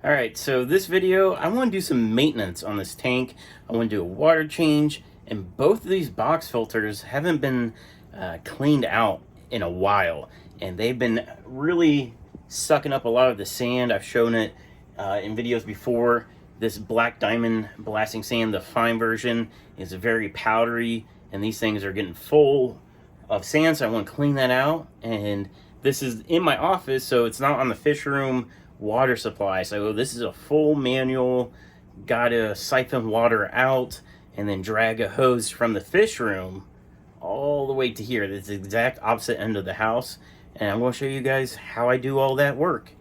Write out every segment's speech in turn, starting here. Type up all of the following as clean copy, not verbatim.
All right, so this video, I want to do some maintenance on this tank. I want to do a water change, and both of these box filters haven't been cleaned out in a while, and they've been really sucking up a lot of the sand. I've shown it in videos before. This black diamond blasting sand, the fine version, is very powdery, and these things are getting full of sand, so I want to clean that out. And this is in my office, so it's not on the fish room water supply. So this is a full manual, gotta siphon water out and then drag a hose from the fish room all the way to here. That's the exact opposite end of the house, and I'm going to show you guys how I do all that work.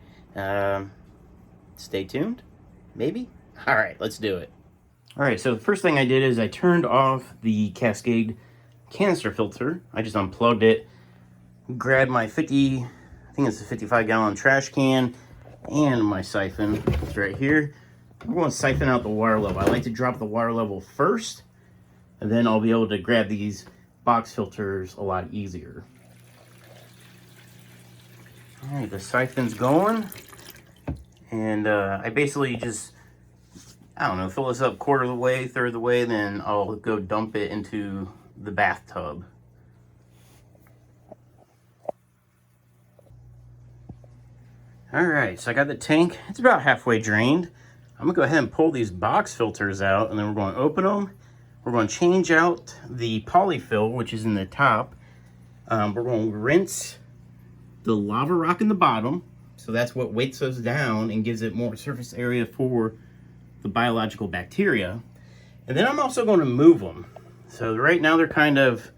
Stay tuned, maybe. All right, let's do it. All right, so the first thing I did is I turned off the Cascade canister filter. I just unplugged it, grabbed my I think it's a 55-gallon trash can, and my siphon. It's right here. I'm going to siphon out the water level. I like to drop the water level first, and then I'll be able to grab these box filters a lot easier. All right, the siphon's going, and I basically just, I don't know, fill this up quarter of the way, third of the way, then I'll go dump it into the bathtub. All right, so I got the tank. It's about halfway drained. I'm gonna go ahead and pull these box filters out, and then we're going to open them. We're going to change out the polyfill, which is in the top. We're going to rinse the lava rock in the bottom. So that's what weights those down and gives it more surface area for the biological bacteria. And then I'm also going to move them. So right now they're kind of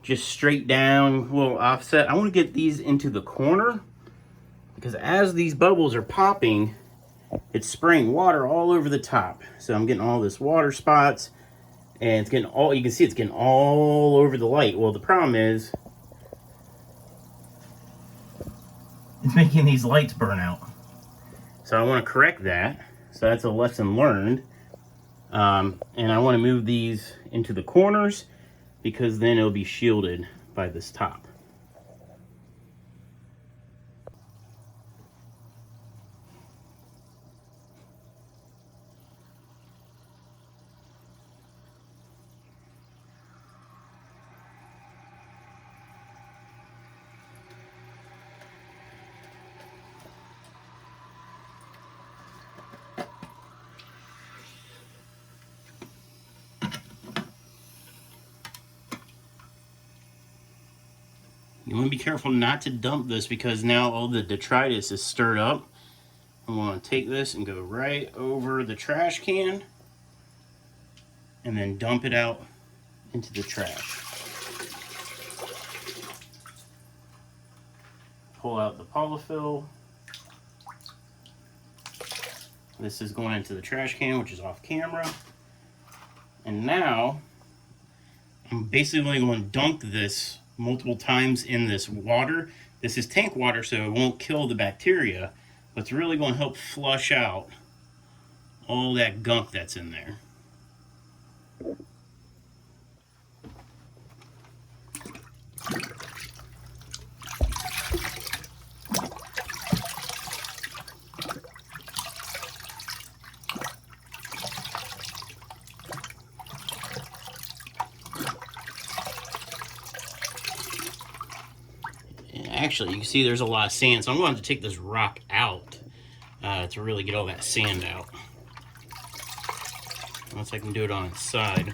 just straight down, a little offset. I want to get these into the corner, because as these bubbles are popping, it's spraying water all over the top. So I'm getting all this water spots, and it's getting all, you can see it's getting all over the light. Well, the problem is it's making these lights burn out. So I want to correct that. So that's a lesson learned. And I want to move these into the corners, because then it'll be shielded by this top. You want to be careful not to dump this, because now all the detritus is stirred up. I want to take this and go right over the trash can and then dump it out into the trash. Pull out the polyfill. This is going into the trash can, which is off camera. And now I'm basically going to dunk this multiple times in this water. This is tank water, so it won't kill the bacteria, but it's really going to help flush out all that gunk that's in there. Actually, you can see there's a lot of sand, so I'm going to have to take this rock out to really get all that sand out. Unless I can do it on its side.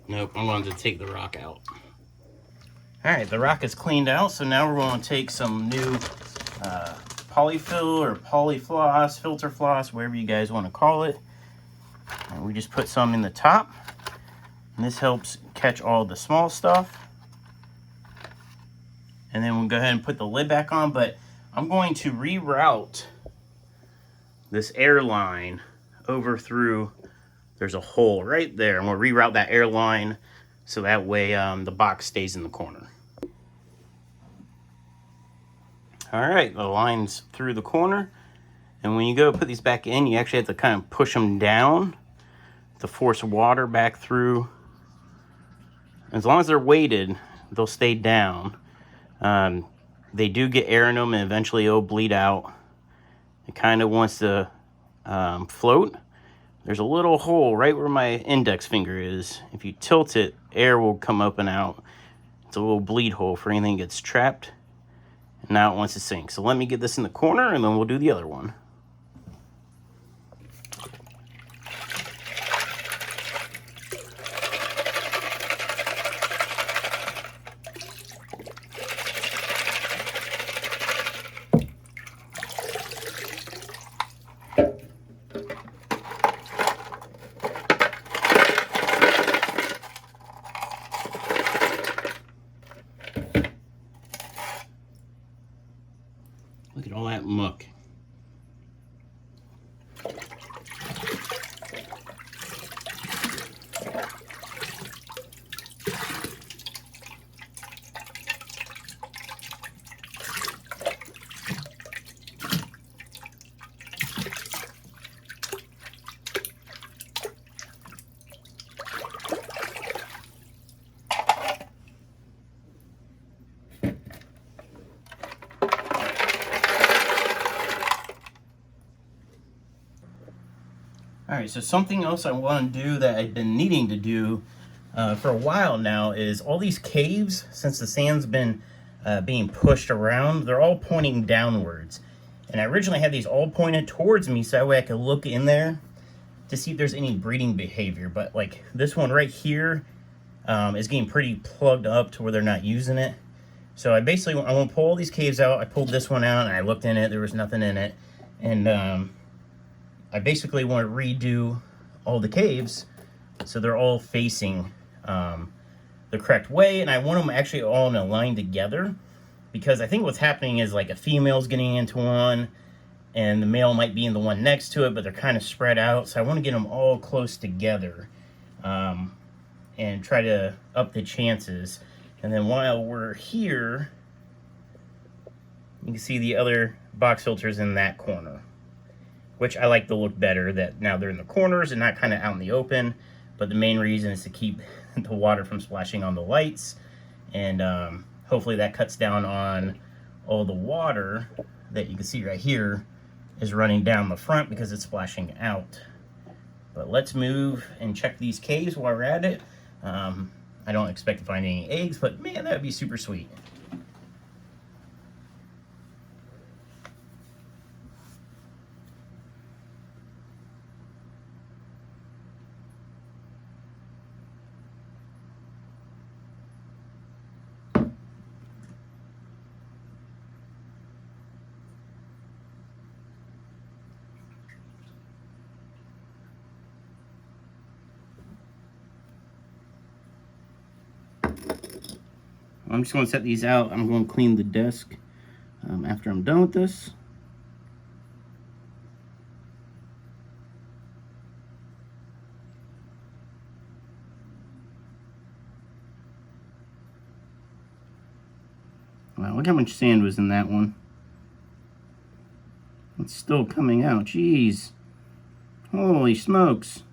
Nope, I'm going to take the rock out. Alright, the rock is cleaned out, so now we're going to take some new polyfill or polyfloss, filter floss, whatever you guys want to call it. And we just put some in the top, and this helps catch all the small stuff. And then we'll go ahead and put the lid back on, but I'm going to reroute this air line over through, there's a hole right there, and we'll reroute that air line so that way the box stays in the corner. All right, the line's through the corner, and when you go put these back in, you actually have to kind of push them down to force water back through. As long as they're weighted, they'll stay down. They do get air in them and eventually it'll bleed out. It kind of wants to float. There's a little hole right where my index finger is. If you tilt it, air will come up and out. It's a little bleed hole for anything that gets trapped. And now it wants to sink. So let me get this in the corner and then we'll do the other one. Look at all that muck. All right, so something else I want to do that I've been needing to do for a while now is all these caves, since the sand's been being pushed around, they're all pointing downwards. And I originally had these all pointed towards me so that way I could look in there to see if there's any breeding behavior. But like this one right here is getting pretty plugged up to where they're not using it. So I want to pull all these caves out. I pulled this one out and I looked in it, there was nothing in it. And I basically want to redo all the caves so they're all facing the correct way, and I want them actually all in a line together, because I think what's happening is like a female's getting into one and the male might be in the one next to it, but they're kind of spread out. So I want to get them all close together and try to up the chances. And then while we're here, you can see the other box filters in that corner, which I like to look better, that now they're in the corners and not kind of out in the open. But the main reason is to keep the water from splashing on the lights, and hopefully that cuts down on all the water that you can see right here is running down the front because it's splashing out. But let's move and check these caves while we're at it. I don't expect to find any eggs, but man, that would be super sweet. I'm just going to set these out. I'm going to clean the desk after I'm done with this. Wow, look how much sand was in that one. It's still coming out. Jeez. Holy smokes.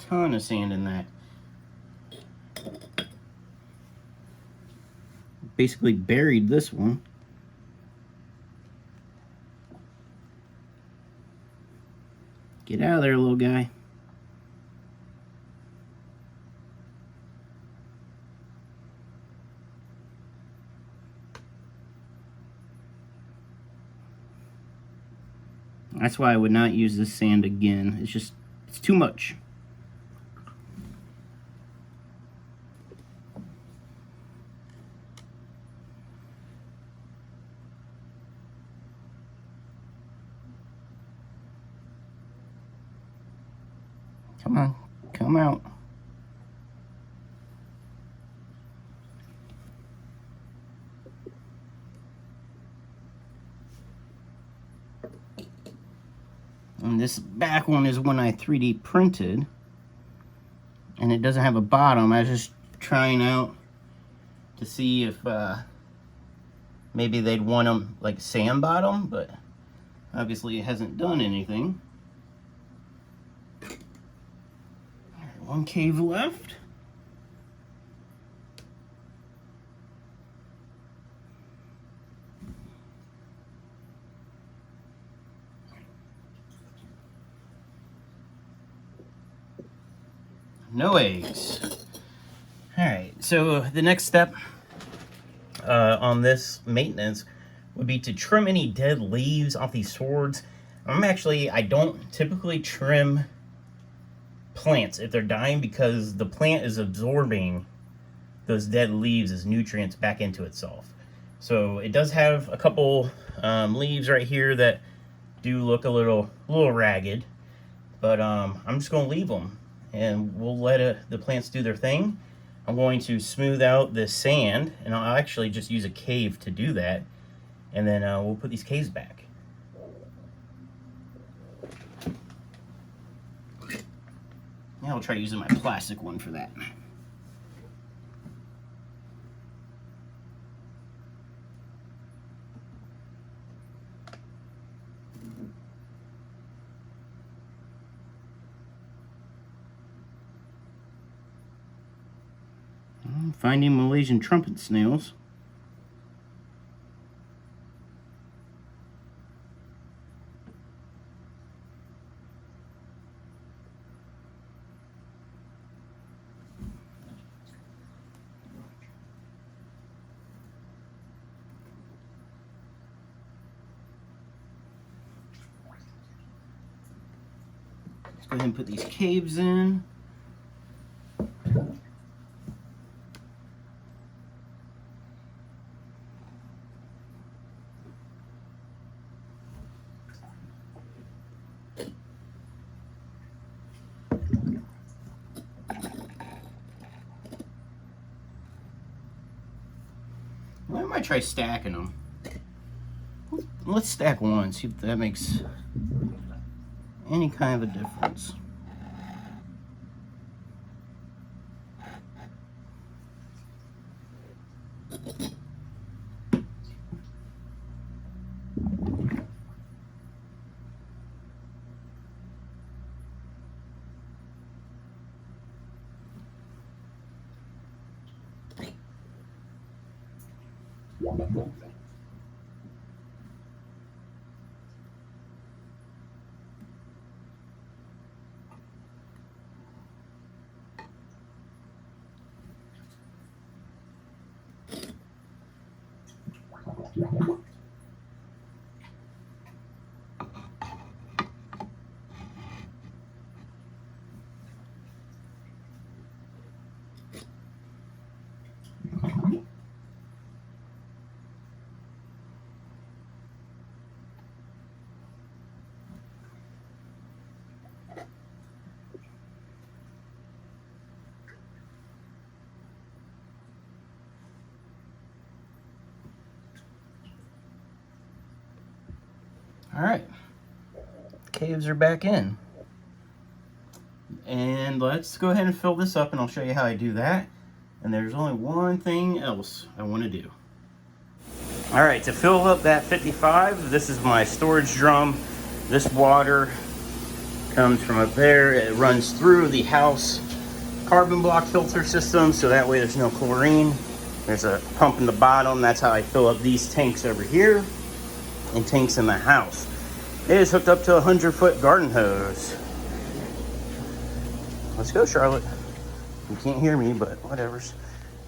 Ton of sand in that. Basically buried this one. Get out of there, little guy. That's why I would not use this sand again. It's too much. Come on, come out. And this back one is one I 3D printed, and it doesn't have a bottom. I was just trying out to see if maybe they'd want them like sand bottom, but Obviously it hasn't done anything. All right, one cave left. No eggs. All right, so the next step on this maintenance would be to trim any dead leaves off these swords. I don't typically trim plants if they're dying, because the plant is absorbing those dead leaves as nutrients back into itself. So it does have a couple leaves right here that do look a little ragged, but I'm just going to leave them and we'll let the plants do their thing. I'm going to smooth out this sand, and I'll actually just use a cave to do that, and then we'll put these caves back. Now I'll try using my plastic one for that. Finding Malaysian trumpet snails. Let's go ahead and put these caves in. I might try stacking them. Let's stack one, see if that makes any kind of a difference. All right, caves are back in. And let's go ahead and fill this up, and I'll show you how I do that. And there's only one thing else I want to do. All right, to fill up that 55, this is my storage drum. This water comes from up there. It runs through the house carbon block filter system, so that way there's no chlorine. There's a pump in the bottom. That's how I fill up these tanks over here and tanks in the house. It is hooked up to a 100-foot garden hose. Let's go, Charlotte. You can't hear me, but whatever's.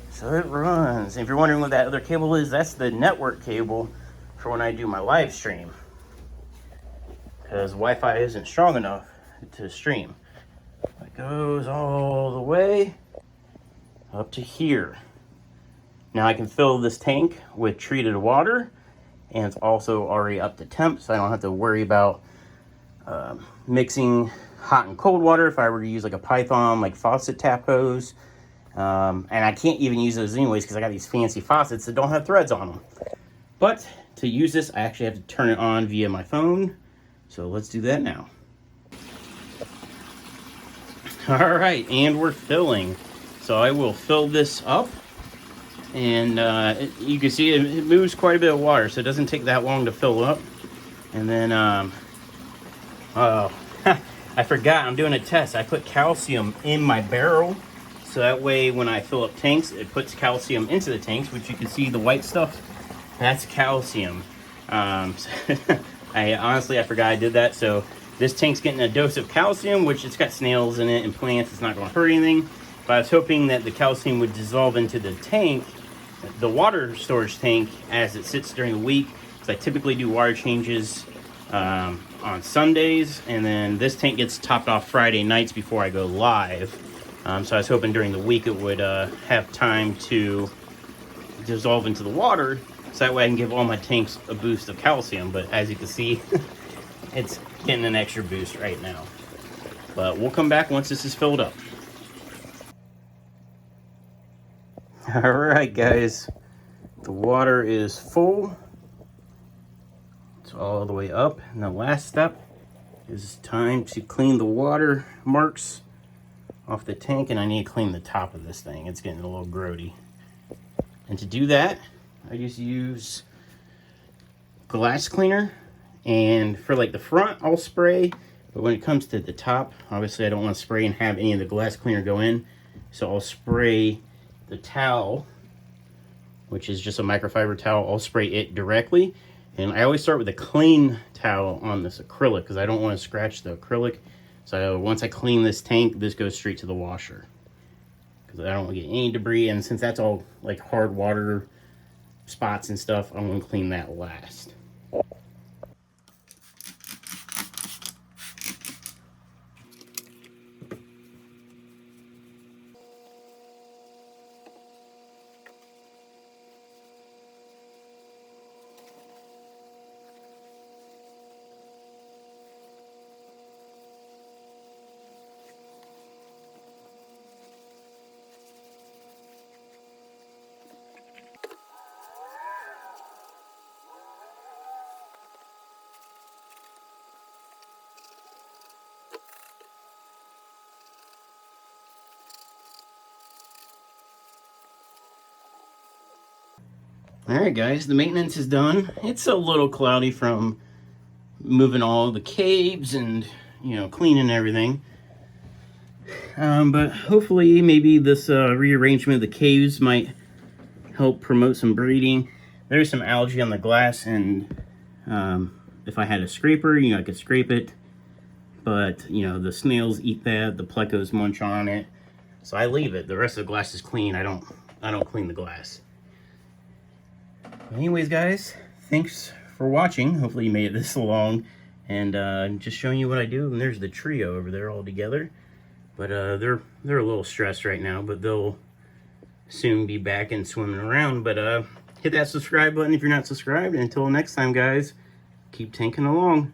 So it runs. If you're wondering what that other cable is, that's the network cable for when I do my live stream, because Wi-Fi isn't strong enough to stream. It goes all the way up to here. Now I can fill this tank with treated water, and it's also already up to temp, so I don't have to worry about mixing hot and cold water if I were to use like a Python like faucet tap hose. And I can't even use those anyways because I got these fancy faucets that don't have threads on them. But to use this, I actually have to turn it on via my phone. So let's do that now. All right, and we're filling. So I will fill this up. And you can see it moves quite a bit of water, so it doesn't take that long to fill up. And then, oh, I forgot, I'm doing a test. I put calcium in my barrel, so that way when I fill up tanks, it puts calcium into the tanks, which you can see the white stuff, that's calcium. I forgot I did that. So this tank's getting a dose of calcium, which it's got snails in it and plants. It's not going to hurt anything. But I was hoping that the calcium would dissolve into the tank, the water storage tank, as it sits during the week. So I typically do water changes on Sundays, and then this tank gets topped off Friday nights before I go live. So I was hoping during the week it would have time to dissolve into the water, so that way I can give all my tanks a boost of calcium. But as you can see, it's getting an extra boost right now. But we'll come back once this is filled up. All right, guys, the water is full. It's all the way up. And the last step is time to clean the water marks off the tank, and I need to clean the top of this thing. It's getting a little grody. And to do that, I just use glass cleaner, and for like the front I'll spray, but when it comes to the top, obviously I don't want to spray and have any of the glass cleaner go in, so I'll spray the towel, which is just a microfiber towel. I'll spray it directly, and I always start with a clean towel on this acrylic because I don't want to scratch the acrylic. So once I clean this tank, this goes straight to the washer because I don't want to get any debris, and since that's all like hard water spots and stuff, I'm going to clean that last. Alright guys, the maintenance is done. It's a little cloudy from moving all the caves and, you know, cleaning everything. But hopefully maybe this rearrangement of the caves might help promote some breeding. There's some algae on the glass, and if I had a scraper, you know, I could scrape it. But, you know, the snails eat that, the plecos munch on it. So I leave it. The rest of the glass is clean. I don't clean the glass. Anyways, guys, thanks for watching. Hopefully you made it this long, and just showing you what I do. And there's the trio over there all together, but they're a little stressed right now, but they'll soon be back and swimming around. But hit that subscribe button if you're not subscribed, and until next time, guys, keep tanking along.